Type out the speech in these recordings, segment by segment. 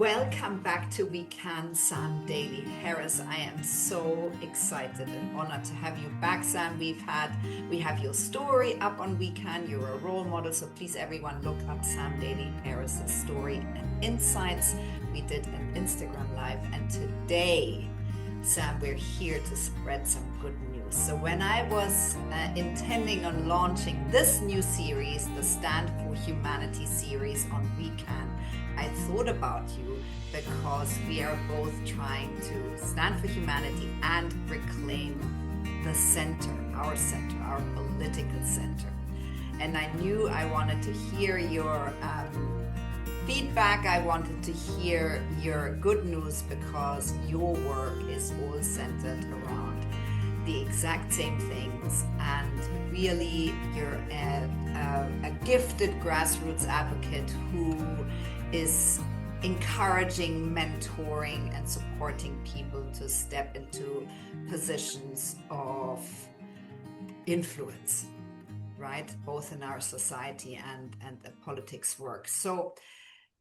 Welcome back to WeCan, Sam Daley-Harris. I am so excited and honored to have you back, Sam. We have your story up on WeCan. You're a role model, so please everyone look up Sam Daley-Harris's story and insights. We did an Instagram live, and today, Sam, we're here to spread some good news. So when I was intending on launching this new series, the Stand for Humanity series on WeCan, I thought about you because we are both trying to stand for humanity and reclaim the center, our political center. And I knew I wanted to hear your feedback. I wanted to hear your good news because your work is all centered around the exact same things. And really, you're a gifted grassroots advocate who is encouraging, mentoring, and supporting people to step into positions of influence, right? Both in our society and the politics work. So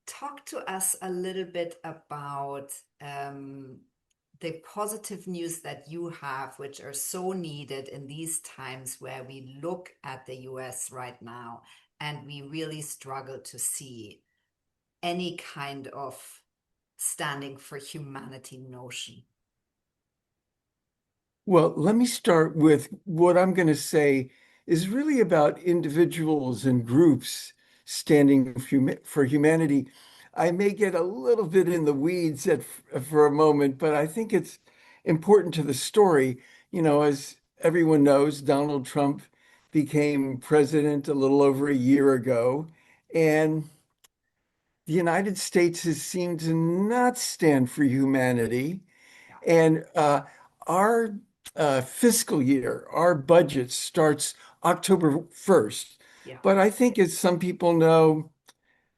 talk to us a little bit about the positive news that you have, which are so needed in these times where we look at the US right now and we really struggle to see any kind of standing for humanity notion. Well, let me start with what I'm going to say is really about individuals and groups standing for humanity. I may get a little bit in the weeds for a moment, but I think it's important to the story. You know, as everyone knows, Donald Trump became president a little over a year ago, and the United States has seemed to not stand for humanity. And our fiscal year, our budget starts October 1st. Yeah. But I think, as some people know,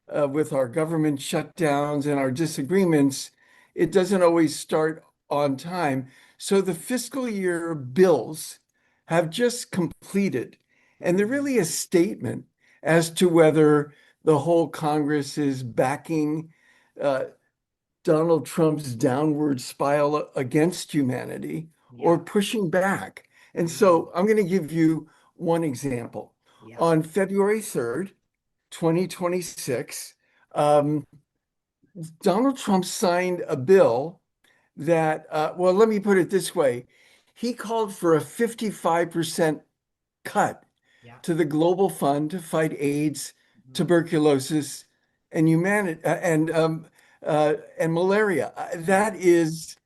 with our government shutdowns and our disagreements, it doesn't always start on time. So the fiscal year bills have just completed, and they're really a statement as to whether the whole Congress is backing Donald Trump's downward spiral against humanity or pushing back. And so I'm going to give you one example. Yeah. On February 3rd, 2026, Donald Trump signed a bill that, well, let me put it this way. He called for a 55% cut to the global fund to fight AIDS, tuberculosis, and malaria. That is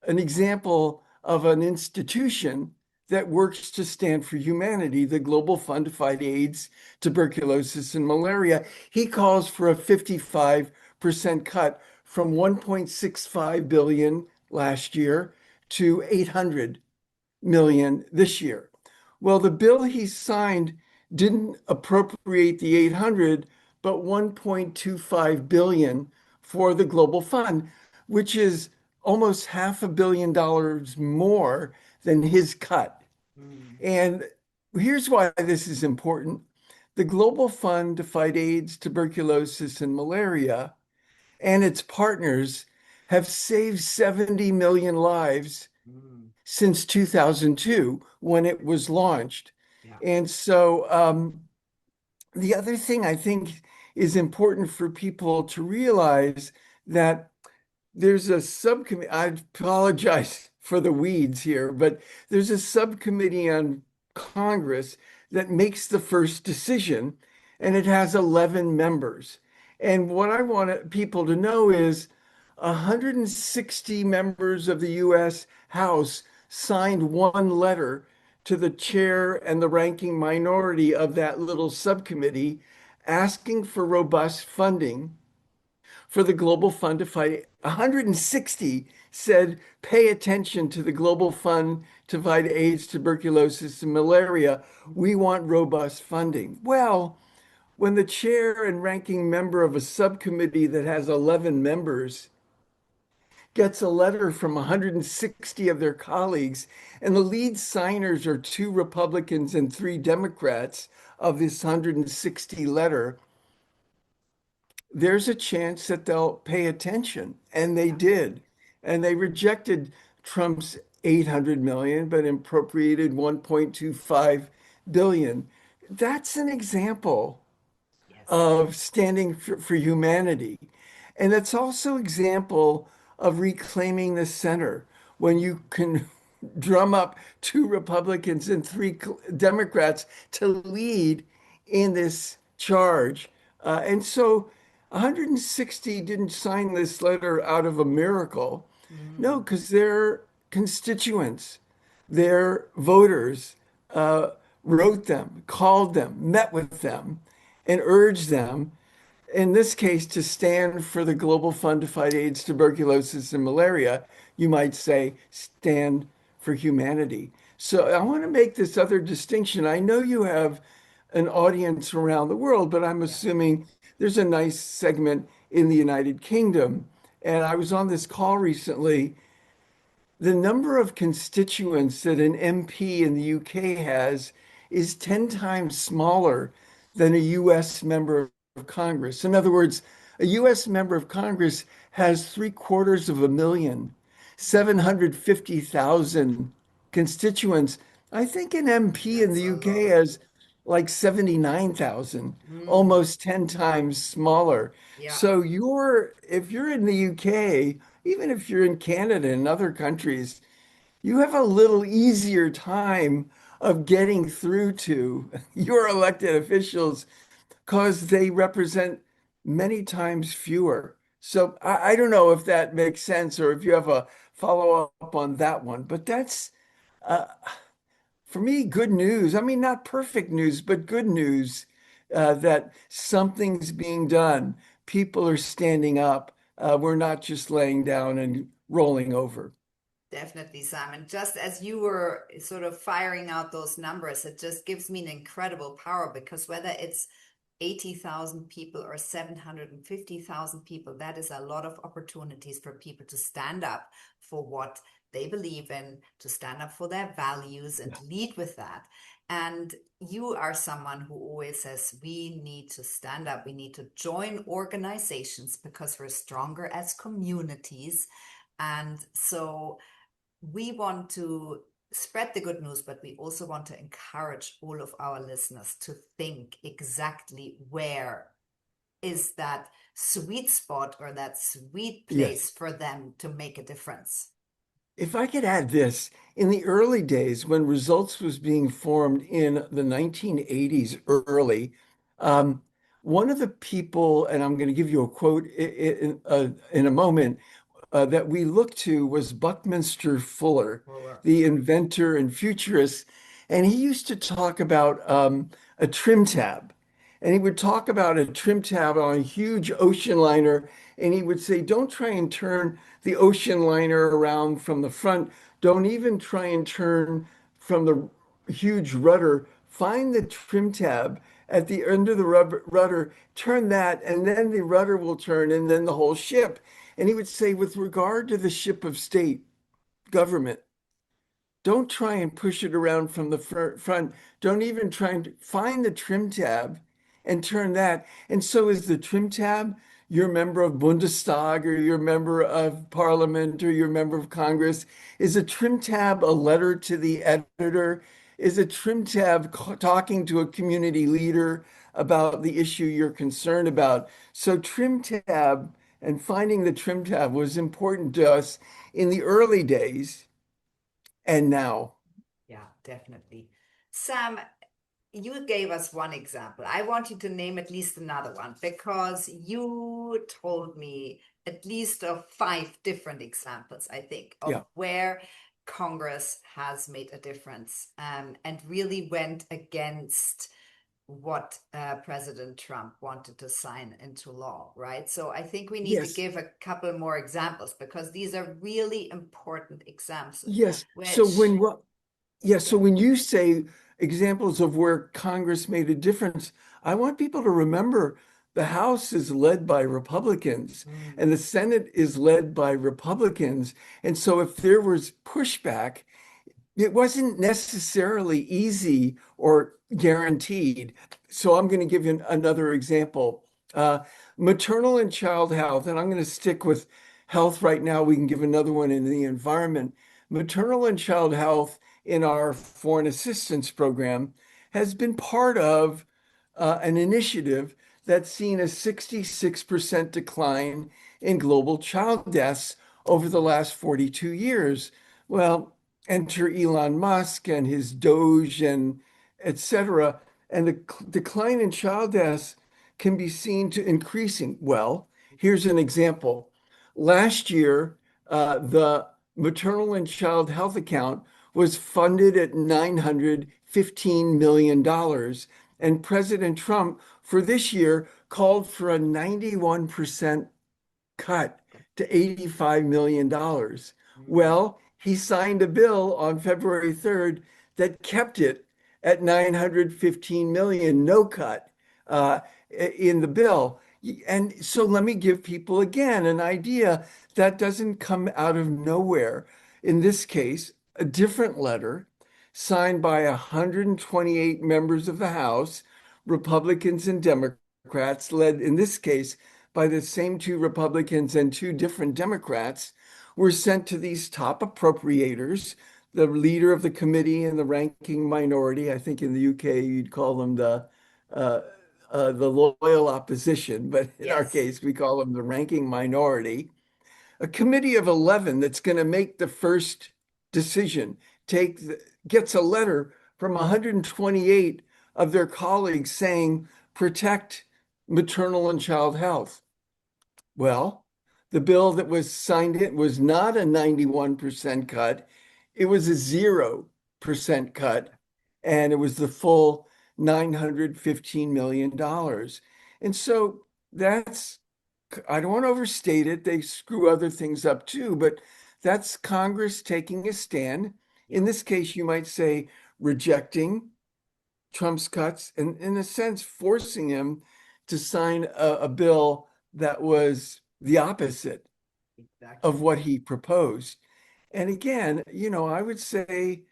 an example of an institution that works to stand for humanity, the Global Fund to fight AIDS, tuberculosis, and malaria. He calls for a 55% cut from 1.65 billion last year to 800 million this year. Well, the bill he signed didn't appropriate the 800, but 1.25 billion for the Global Fund, which is almost $500 million more than his cut. And here's why this is important. The Global Fund to fight AIDS, tuberculosis, and malaria and its partners have saved 70 million lives since 2002 when it was launched. And so the other thing I think is important for people to realize that there's a subcommittee. I apologize for the weeds here, but there's a subcommittee on Congress that makes the first decision, and it has 11 members. And what I want people to know is 160 members of the U.S. House signed one letter to the chair and the ranking minority of that little subcommittee asking for robust funding for the Global Fund to fight. 160 said, pay attention to the Global Fund to fight AIDS, tuberculosis, and malaria. We want robust funding. Well, when the chair and ranking member of a subcommittee that has 11 members gets a letter from 160 of their colleagues, and the lead signers are 2 Republicans and 3 Democrats of this 160 letter, there's a chance that they'll pay attention. And they Yeah. did. And they rejected Trump's 800 million, but appropriated 1.25 billion. That's an example Yes. of standing for humanity. And that's also example of reclaiming the center when you can drum up two Republicans and three Democrats to lead in this charge. And so 160 didn't sign this letter out of a miracle. No, Mm. because their constituents, their voters uh, wrote them, called them, met with them, and urged them, in this case, to stand for the Global Fund to fight AIDS, tuberculosis, and malaria. You might say, stand for humanity. So I want to make this other distinction. I know you have an audience around the world, but I'm Yeah. assuming there's a nice segment in the United Kingdom. And I was on this call recently. The number of constituents that an MP in the UK has is 10 times smaller than a US member of Congress. In other words, a US member of Congress has 750,000 constituents. I think an MP in the That's a UK lot. has like 79,000, Mm. almost 10 times smaller. Yeah. So if you're in the UK, even if you're in Canada and other countries, you have a little easier time of getting through to your elected officials because they represent many times fewer. So I don't know if that makes sense or if you have a follow up on that one, but that's uh, for me good news. I mean, not perfect news, but good news that something's being done. People are standing up. We're not just laying down and rolling over. Definitely, Simon. Just as you were sort of firing out those numbers, it just gives me an incredible power because whether it's 80,000 people or 750,000 people, that is a lot of opportunities for people to stand up for what they believe in, to stand up for their values and Yeah. lead with that. And you are someone who always says we need to stand up, we need to join organizations because we're stronger as communities. And so we want to spread the good news, but we also want to encourage all of our listeners to think exactly where is that sweet spot or that sweet place Yes. for them to make a difference. If I could add this, in the early days when Results was being formed in the 1980s early, um, one of the people, and I'm going to give you a quote in a moment, that we looked to was Buckminster Fuller, Or the inventor and futurist. And he used to talk about a trim tab. And he would talk about a trim tab on a huge ocean liner. And he would say, don't try and turn the ocean liner around from the front. Don't even try and turn from the huge rudder. Find the trim tab at the end of the rudder, turn that, and then the rudder will turn, and then the whole ship. And he would say, with regard to the ship of state, government, don't try and push it around from the front. Don't even try and find the trim tab and turn that. And so is the trim tab your member of Bundestag or your member of parliament or your member of Congress? Is a trim tab a letter to the editor? Is a trim tab talking to a community leader about the issue you're concerned about? So trim tab and finding the trim tab was important to us in the early days and now. yeah, definitely. Sam, you gave us one example. I want you to name at least another one because you told me at least of five different examples, I think, of Yeah. where Congress has made a difference and really went against what President Trump wanted to sign into law, right? So I think we need to Yes. give a couple more examples because these are really important examples, Yes. So which, so yeah. when you say examples of where Congress made a difference, I want people to remember the House is led by Republicans Mm. and the Senate is led by Republicans. And so if there was pushback, it wasn't necessarily easy or guaranteed. So I'm going to give you another example. Uh, Maternal and child health, and I'm going to stick with health right now. We can give another one in the environment. Maternal and child health in our foreign assistance program has been part of an initiative that's seen a 66% decline in global child deaths over the last 42 years. Well, enter Elon Musk and his Doge and et cetera. And the decline in child deaths can be seen to increasing. Well, here's an example. Last year, the maternal and child health account was funded at $915 million. And President Trump for this year called for a 91% cut to $85 million. Well, he signed a bill on February 3rd that kept it at 915 million, no cut in the bill. And so let me give people again an idea that doesn't come out of nowhere. In this case, a different letter signed by 128 members of the House, Republicans and Democrats, led in this case by the same two Republicans and two different Democrats, were sent to these top appropriators, the leader of the committee and the ranking minority. I think in the UK you'd call them uh, the loyal opposition, but in our Yes. case we call them the ranking minority. A committee of 11 that's going to make the first decision gets a letter from 128 of their colleagues saying protect maternal and child health. Well, the bill that was signed in was not a 91% cut. It was a 0% cut, and it was the full $915 million. And so that's, I don't want to overstate it. They screw other things up too, but that's Congress taking a stand. In this case, you might say rejecting Trump's cuts and, in a sense, forcing him to sign a bill that was the opposite of Exactly. what he proposed. And again, I would say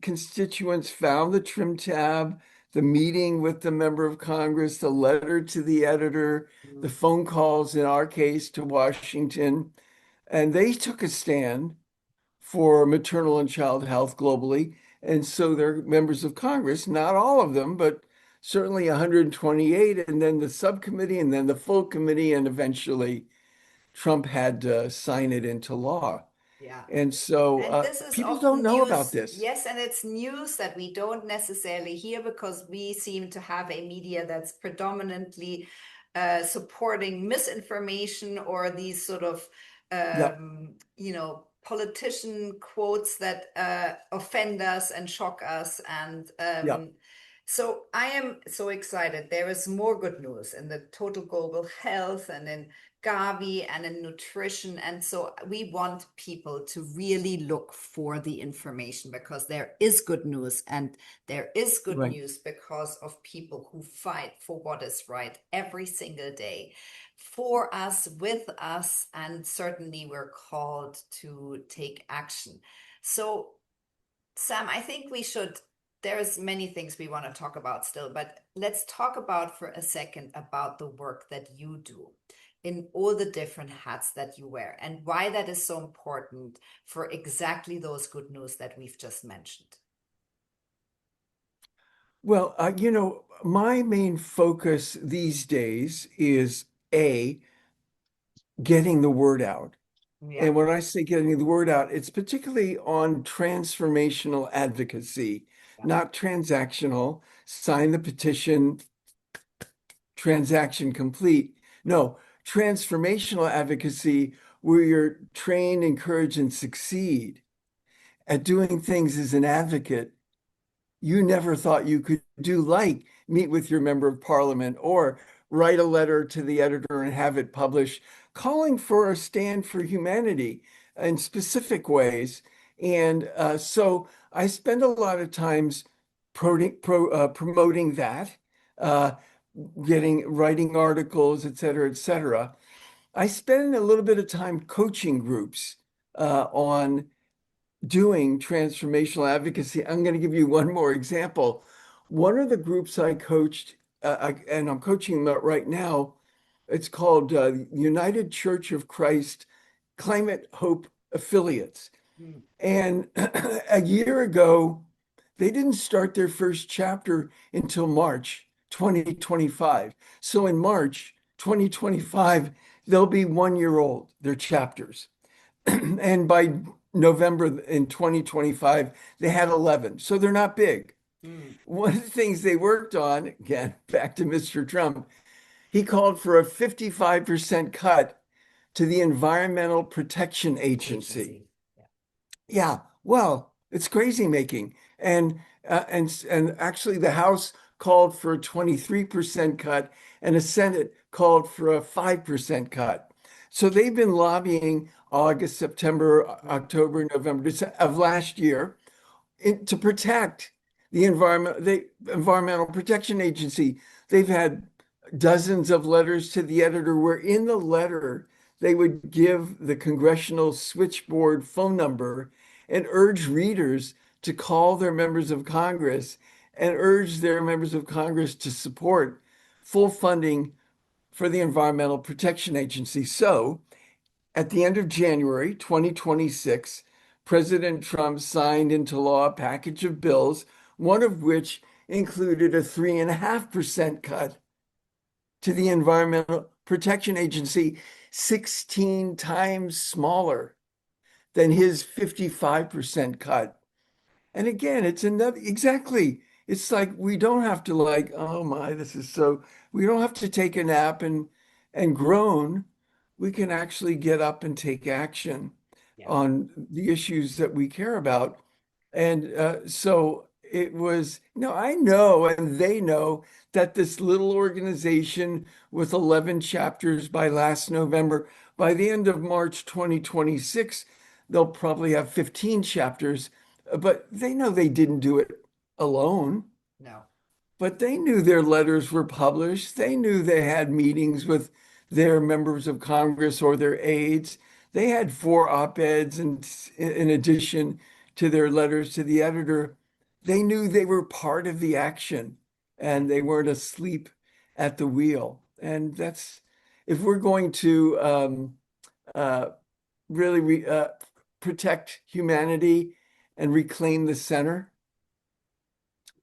constituents found the trim tab, the meeting with the member of Congress, the letter to the editor, the Mm. phone calls in our case to Washington, and they took a stand for maternal and child health globally. And so they're members of Congress, not all of them, but certainly 128, and then the subcommittee, and then the full committee, and eventually Trump had to sign it into law. Yeah. And so And this is people don't often know about news, this. yes, and it's news that we don't necessarily hear because we seem to have a media that's predominantly supporting misinformation or these sort of, Yep, politician quotes that offend us and shock us. And yep, so I am so excited. There is more good news in the total global health and in Gavi and in nutrition. And so we want people to really look for the information because there is good news, and there is good right. news because of people who fight for what is right every single day for us, with us, and certainly we're called to take action. So Sam, I think we should, there's many things we want to talk about still, but let's talk about for a second about the work that you do in all the different hats that you wear and why that is so important for exactly those good news that we've just mentioned. Well, my main focus these days is A, getting the word out. Yeah. And when I say getting the word out, it's particularly on transformational advocacy, Yeah. not transactional, sign the petition, transaction complete. No, transformational advocacy where you're trained, encouraged, and succeed at doing things as an advocate you never thought you could do, like meet with your member of parliament or write a letter to the editor and have it published, calling for a stand for humanity in specific ways. And so I spend a lot of times promoting that, uh, writing articles, et cetera, et cetera. I spend a little bit of time coaching groups on doing transformational advocacy. I'm going to give you one more example. One of the groups I coached, and I'm coaching them right now, It's called United Church of Christ Climate Hope Affiliates. Mm. And a year ago, they didn't start their first chapter until March 2025. So in March 2025, they'll be 1 year old, their chapters. And by November in 2025, they had 11. So they're not big. Mm. One of the things they worked on, again, back to Mr. Trump, he called for a 55% cut to the Environmental Protection Agency. Agency. Yeah. Yeah, well, it's crazy making. And actually the House called for a 23% cut and the Senate called for a 5% cut. So they've been lobbying August, September, October, November of last year to protect the Environmental Protection Agency. They've had dozens of letters to the editor where in the letter they would give the congressional switchboard phone number and urge readers to call their members of Congress and urge their members of Congress to support full funding for the Environmental Protection Agency. So at the end of January 2026, President Trump signed into law a package of bills, one of which included a 3.5% cut to the Environmental Protection Agency, 16 times smaller than his 55% cut. And again, it's another, exactly. It's like we don't have to like, oh my, this is so, we don't have to take a nap and groan. We can actually get up and take action Yeah. on the issues that we care about. And so it was, no, I know, and they know that this little organization with 11 chapters by last November, by the end of March 2026, they'll probably have 15 chapters, but they know they didn't do it alone. No. But they knew their letters were published. They knew they had meetings with their members of Congress or their aides. They had 4 op-eds, and in addition to their letters to the editor, they knew they were part of the action and they weren't asleep at the wheel. And that's, if we're going to uh, really protect humanity and reclaim the center,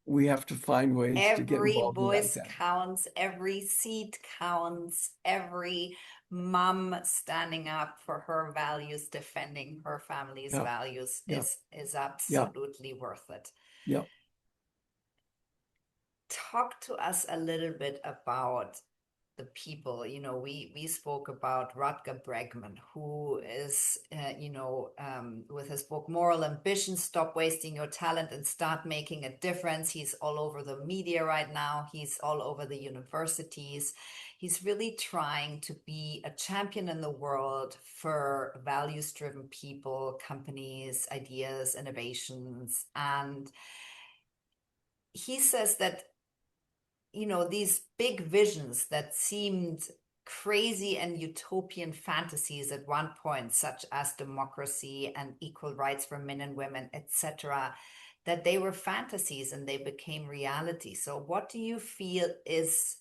we have to find ways to get Every involved in voice that. counts, every seat counts, every mom standing up for her values, defending her family's Yeah, values yeah, is yeah, absolutely worth it. yeah. Talk to us a little bit about the people. We spoke about Rutger Bregman, who is with his book Moral Ambition, Stop Wasting Your Talent and Start Making a Difference. He's all over the media right now. He's all over the universities. He's really trying to be a champion in the world for values-driven people, companies, ideas, innovations. And he says that these big visions that seemed crazy and utopian fantasies at one point, such as democracy and equal rights for men and women, etc., that they were fantasies and they became reality. So what do you feel is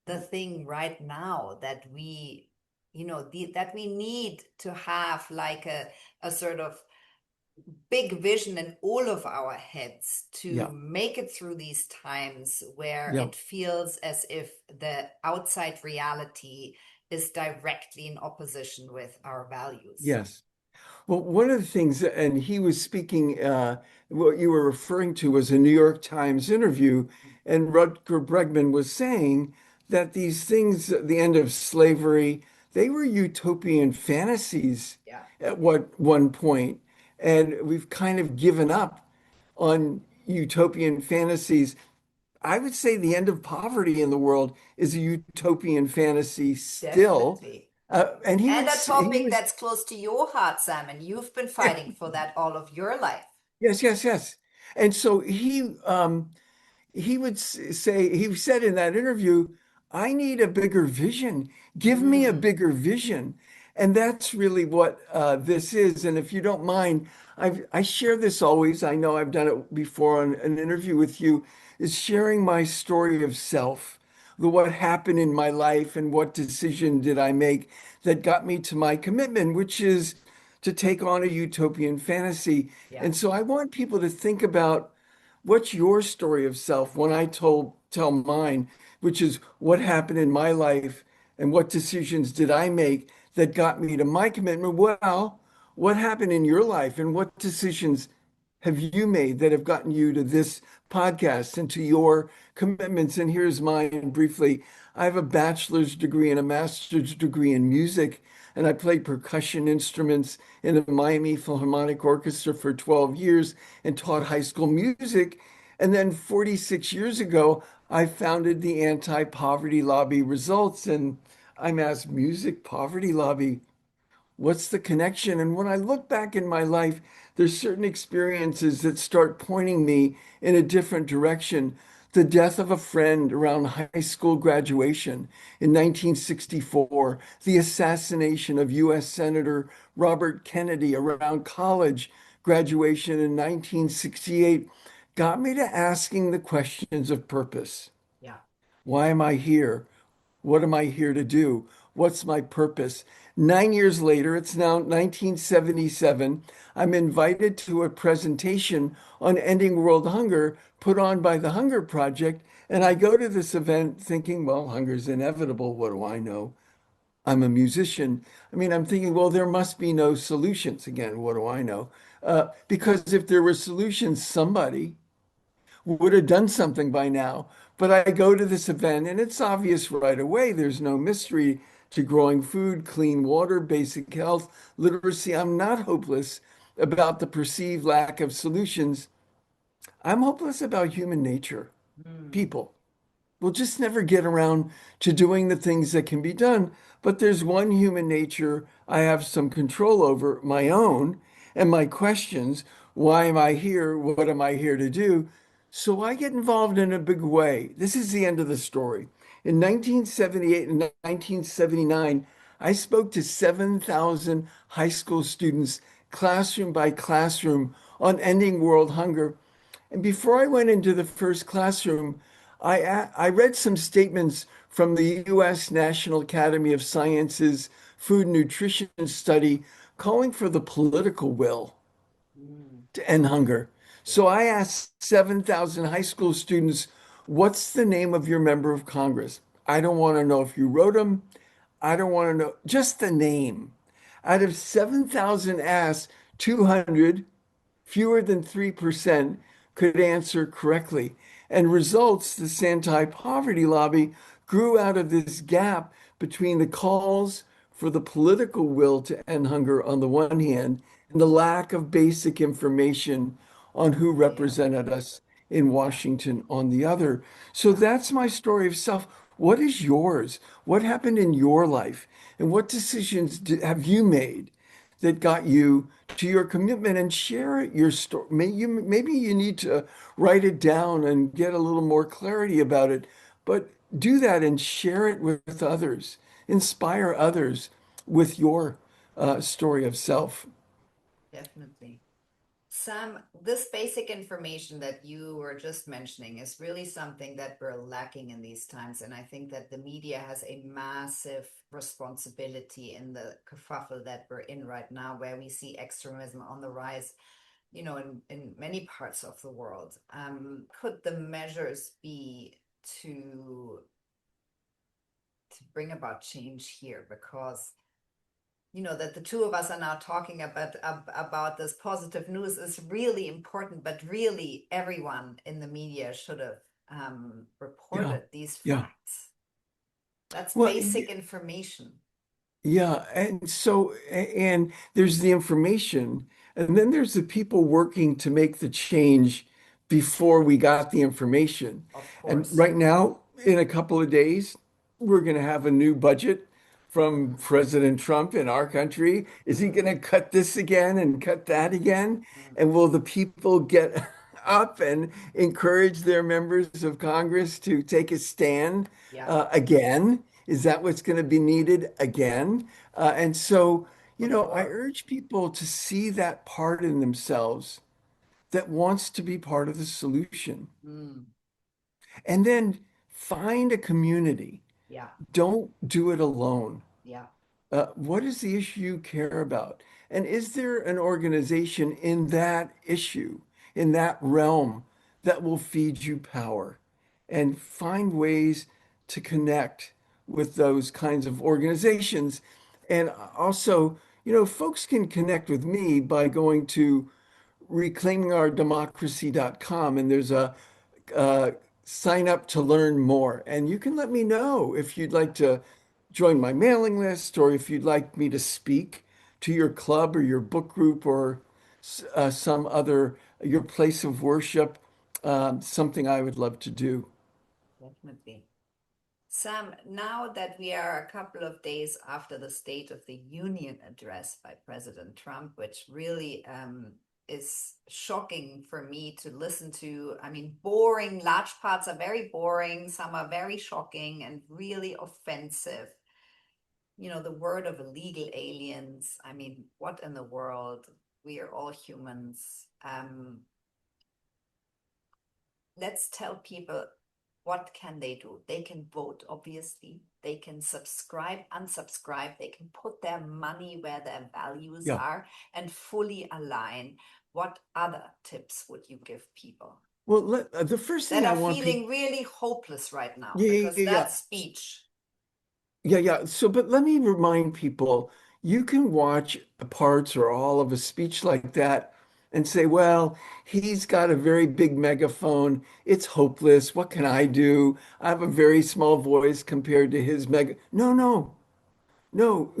the thing right now that that we need to have, like a sort of big vision in all of our heads to Yeah, make it through these times where yeah, it feels as if the outside reality is directly in opposition with our values? yes. Well, one of the things, and he was speaking, what you were referring to was a New York Times interview, and Rutger Bregman was saying that these things, at the end of slavery, they were utopian fantasies Yeah. at one point, and we've kind of given up on utopian fantasies. I would say the end of poverty in the world is a utopian fantasy still. Definitely. And And a he topic was that's close to your heart, Sam, and you've been yeah, fighting for that all of your life. yes, yes, yes. And so he would say, he said in that interview, I need a bigger vision. Give me a Mm. bigger vision. And that's really what this is. And if you don't mind, I share this always. I know I've done it before on an interview with you, is sharing my story of self. the what happened in my life and what decision did I make that got me to my commitment, which is to take on a utopian fantasy. Yeah. And so I want people to think about what's your story of self when I tell mine, which is what happened in my life and what decisions did I make that got me to my commitment? Well, what happened in your life and what decisions have you made that have gotten you to this podcast and to your commitments? And here's mine briefly. I have a bachelor's degree and a master's degree in music, and I played percussion instruments in the Miami Philharmonic Orchestra for 12 years and taught high school music. And then 46 years ago, I founded the Anti-Poverty Lobby Results, and I'm asked, music poverty lobby, what's the connection? And when I look back in my life, there's certain experiences that start pointing me in a different direction. The death of a friend around high school graduation in 1964, the assassination of US Senator Robert Kennedy around college graduation in 1968 got me to asking the questions of purpose. Yeah. Why am I here? What am I here to do? What's my purpose? 9 years later, it's now 1977. I'm invited to a presentation on ending world hunger put on by the Hunger Project. And I go to this event thinking, well, hunger's inevitable. What do I know? I'm a musician. I mean, I'm thinking, well, there must be no solutions. Again, what do I know? Because if there were solutions, somebody would have done something by now. But I go to this event and it's obvious right away. There's no mystery to growing food, clean water, basic health, literacy. I'm not hopeless about the perceived lack of solutions. I'm hopeless about human nature, Mm. people. We'll just never get around to doing the things that can be done. But there's one human nature I have some control over, my own, and my questions. Why am I here? What am I here to do? So I get involved in a big way. This is the end of the story. In 1978 and 1979, I spoke to 7,000 high school students, classroom by classroom, on ending world hunger. And before I went into the first classroom, I read some statements from the U.S. National Academy of Sciences Food and Nutrition Study calling for the political will Mm. to end hunger. Yeah. So I asked 7,000 high school students, what's the name of your member of Congress? I don't want to know if you wrote them. I don't want to know, just the name. Out of 7,000 asked, 200, fewer than 3%, could answer correctly. And results, the anti-poverty lobby grew out of this gap between the calls for the political will to end hunger on the one hand and the lack of basic information on who Yeah. represented us in Yeah. Washington on the other. So Yeah. that's my story of self. What is yours? What happened in your life? And what decisions have you made that got you to your commitment? And share your story. Maybe you need to write it down and get a little more clarity about it, but do that and share it with others. Inspire others with your story of self. Definitely. Sam, this basic information that you were just mentioning is really something that we're lacking in these times. And I think that the media has a massive responsibility in the kerfuffle that we're in right now, where we see extremism on the rise, in many parts of the world. Could the measures be to bring about change here? Because that the two of us are now talking about this positive news is really important, but really everyone in the media should have Yeah. reported these Yeah. facts. That's Well, basic information. yeah, and so and there's the information, and then there's the people working to make the change before we got the information. Of And course. right now, in a couple of days, we're going to have a new budget from President Trump in our country. Is he Mm, going to cut this again and cut that mm, again? mm. And will the people get up and encourage their members of Congress to take a stand Yeah, again? Is that what's going to be needed again? And so, for I sure. urge people to see that part in themselves that wants to be part of the solution. Mm, And then find a community. Yeah, Don't do it alone. yeah, What is the issue you care about? And is there an organization in that issue, in that realm, that will feed you power? And find ways to connect with those kinds of organizations. And also, folks can connect with me by going to reclaimingourdemocracy.com, and there's a uh, sign up to learn more. And you can let me know if you'd like to join my mailing list or if you'd like me to speak to your club or your book group or some other, your place of worship, something I would love to do. definitely. Sam, now that we are a couple of days after the State of the Union address by President Trump, which really is shocking for me to listen to. I mean, boring, large parts are very boring, some are very shocking and really offensive. The word of illegal aliens. I mean, what in the world? We are all humans. Let's tell people what can they do. They can vote, obviously. They can subscribe, unsubscribe. They can put their money where their values Yeah. are and fully align. What other tips would you give people Well, the first that thing I are want people, feeling really hopeless right now? yeah, yeah, Because yeah, that yeah. speech, Yeah, yeah. So, but let me remind people, you can watch parts or all of a speech like that and say, well, he's got a very big megaphone. It's hopeless. What can I do? I have a very small voice compared to his mega. No, no, no.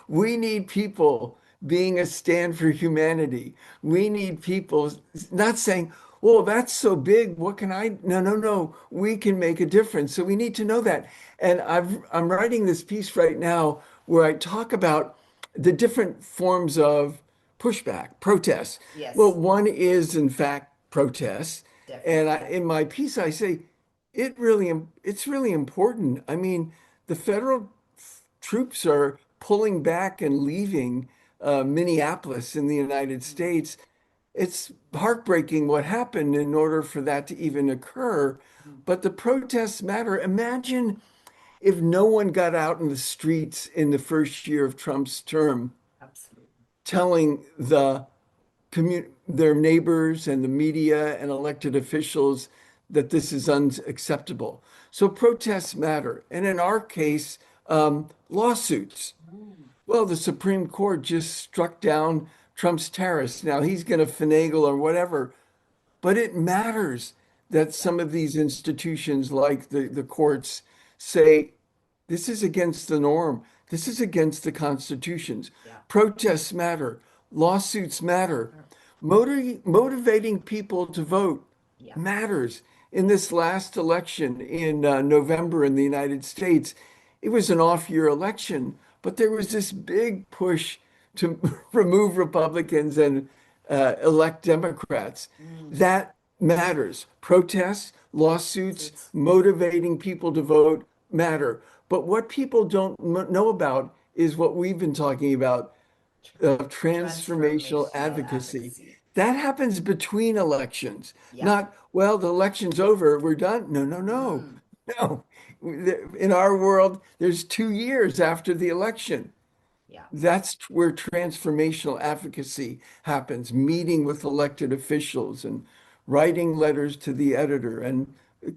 We need people being a stand for humanity. We need people not saying, well, that's so big. What can I? No, no, no. We can make a difference. So we need to know that. And I'm writing this piece right now where I talk about the different forms of pushback, protests. Well, yes, one is in fact protests. And definitely. in my piece, I say it's really important. I mean, the federal troops are pulling back and leaving Minneapolis in the United Mm, States. It's heartbreaking what happened in order for that to even occur. mm, But the protests matter. Imagine if no one got out in the streets in the first year of Trump's term absolutely. telling their neighbors and the media and elected officials that this is unacceptable. So protests matter. And in our case, lawsuits. Mm, Well, the Supreme Court just struck down Trump's tariffs. Now he's going to finagle or whatever, but it matters that yeah, some of these institutions, like the courts, say this is against the norm. This is against the constitutions. yeah, Protests matter. Lawsuits matter. sure. Motivating people to vote Yeah, matters. In this last election in November in the United States, it was an off-year election, but there was this big push to remove Republicans and elect Democrats. mm, That matters. Protests, lawsuits, suits. motivating people to vote matter. But what people don't know about is what we've been talking about, transformational Transformational advocacy. advocacy. That happens between elections, Yeah. not, well, the election's over, we're done. No, no, no, Mm, no. In our world, there's 2 years after the election. yeah. That's where transformational advocacy happens, meeting with elected officials and writing letters to the editor and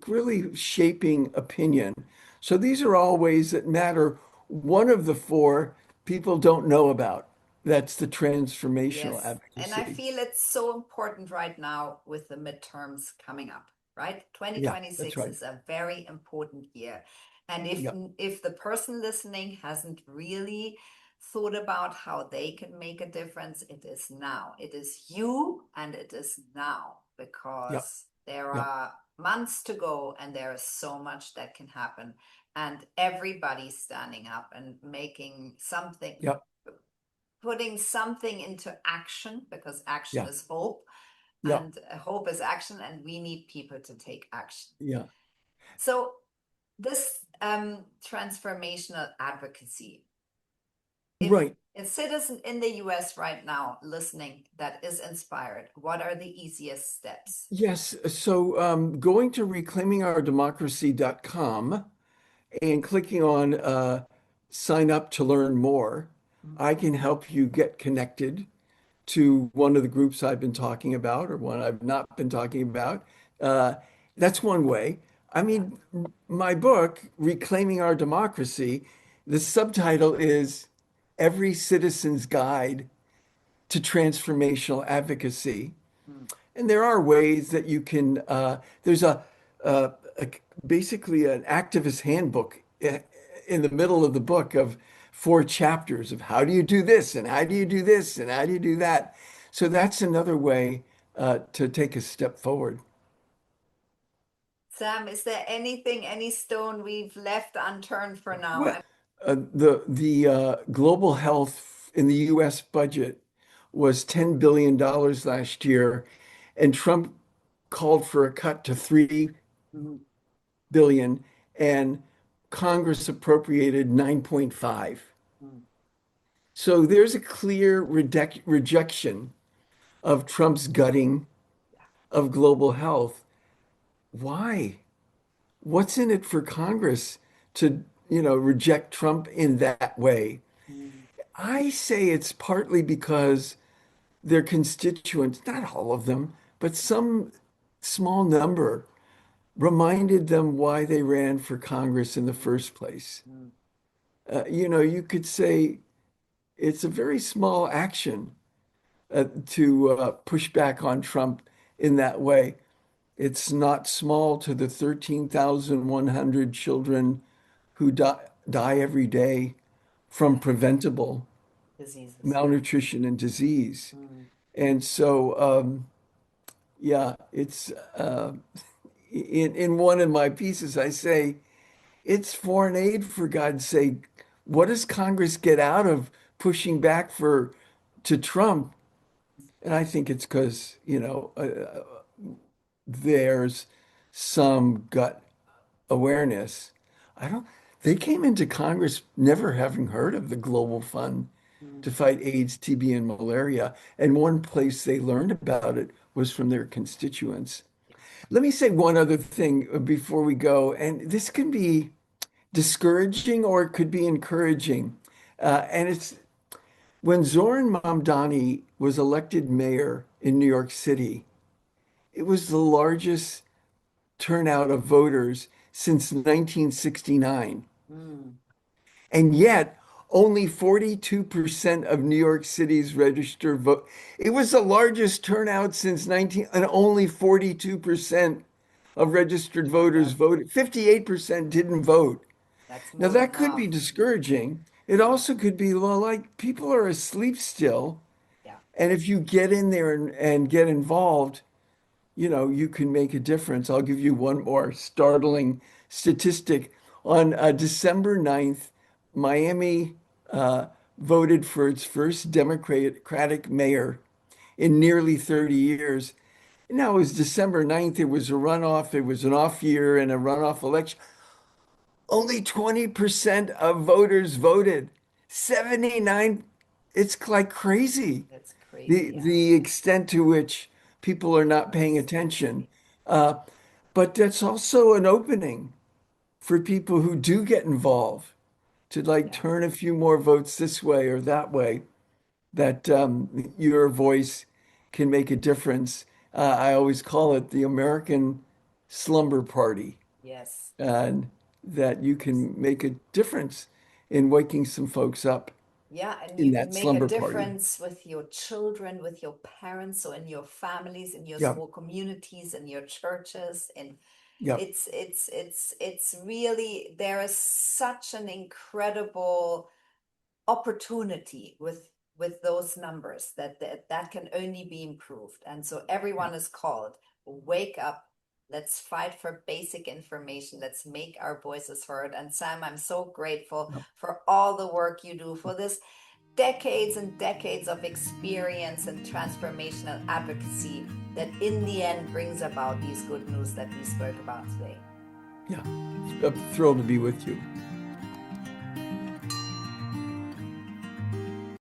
really shaping opinion. So these are all ways that matter. One of the four people don't know about. That's the transformational Yes. And I advocacy. feel it's so important right now with the midterms coming up, right? Yeah, that's 2026 right. is a very important year. And if Yeah, if the person listening hasn't really thought about how they can make a difference, it is now. It is you and it is now yeah, because there yeah, are months to go and there is so much that can happen. And everybody's standing up and making something, yeah, putting something into action because action yeah, is hope yeah, and hope is action and we need people to take action. yeah. So this transformational advocacy, If Right. a citizen in the US right now listening that is inspired, what are the easiest steps? Yes. So going to reclaimingourdemocracy.com and clicking on sign up to learn more, I can help you get connected to one of the groups I've been talking about or one I've not been talking about. Uh, that's one way. I Yeah. mean, my book, Reclaiming Our Democracy, the subtitle is Every Citizen's Guide to Transformational Advocacy. Mm. And there are ways that you can, there's a, a basically an activist handbook in the middle of the book of 4 chapters of how do you do this and how do you do this and how do you do that. So that's another way to take a step forward. Sam, is there anything, any stone we've left unturned for now? Well, the global health in the U.S. budget was $10 billion last year, and Trump called for a cut to 3 billion, and Congress appropriated 9.5. Mm. So there's a clear rejection of Trump's gutting of global health. Why? What's in it for Congress to, reject Trump in that way? Mm. I say it's partly because their constituents, not all of them, but some small number, reminded them why they ran for Congress in the first place. Mm. You could say it's a very small action to push back on Trump in that way. It's not small to the 13,100 children who die every day from preventable Diseases. malnutrition and disease. Mm. And so, yeah, it's in one of my pieces, I say, it's foreign aid, for God's sake. What does Congress get out of pushing back to Trump? And I think it's because, there's some gut awareness. I don't, they came into Congress never having heard of the Global Fund Mm. to fight AIDS, TB, and malaria. And one place they learned about it was from their constituents. Let me say one other thing before we go, and this can be discouraging or it could be encouraging. And it's when Zoran Mamdani was elected mayor in New York City, it was the largest turnout of voters since 1969. Mm. And yet, only 42% of New York City's registered vote. It was the largest turnout since 19, and only 42% of registered Didn't voters vote. voted. 58% didn't vote. That's Now, more than that could be half. discouraging. It also could be, well, like people are asleep still. Yeah. And if you get in there and get involved, you can make a difference. I'll give you one more startling statistic. On December 9th, Miami voted for its first Democratic mayor in nearly 30 years. Now, it was December 9th. It was a runoff. It was an off year and a runoff election. Only 20% of voters voted. 79, it's like crazy. That's The crazy. Yeah. the extent to which people are not paying attention. Absolutely. Uh, but that's also an opening for people who do get involved to like Yeah. turn a few more votes this way or that way, that your voice can make a difference. I always call it the American slumber party, Yes. and that you can make a difference in waking some folks up Yeah, and in you can that make a slumber party. difference with your children, with your parents, so in your families, in your Yep, small communities, in your churches, and yep, it's really there is such an incredible opportunity with those numbers that can only be improved. And so everyone is called, wake up, let's fight for basic information, let's make our voices heard. And Sam, I'm so grateful yep. for all the work you do, for this decades and decades of experience and transformational advocacy that in the end brings about these good news that we spoke about today. Yeah, I'm thrilled to be with you.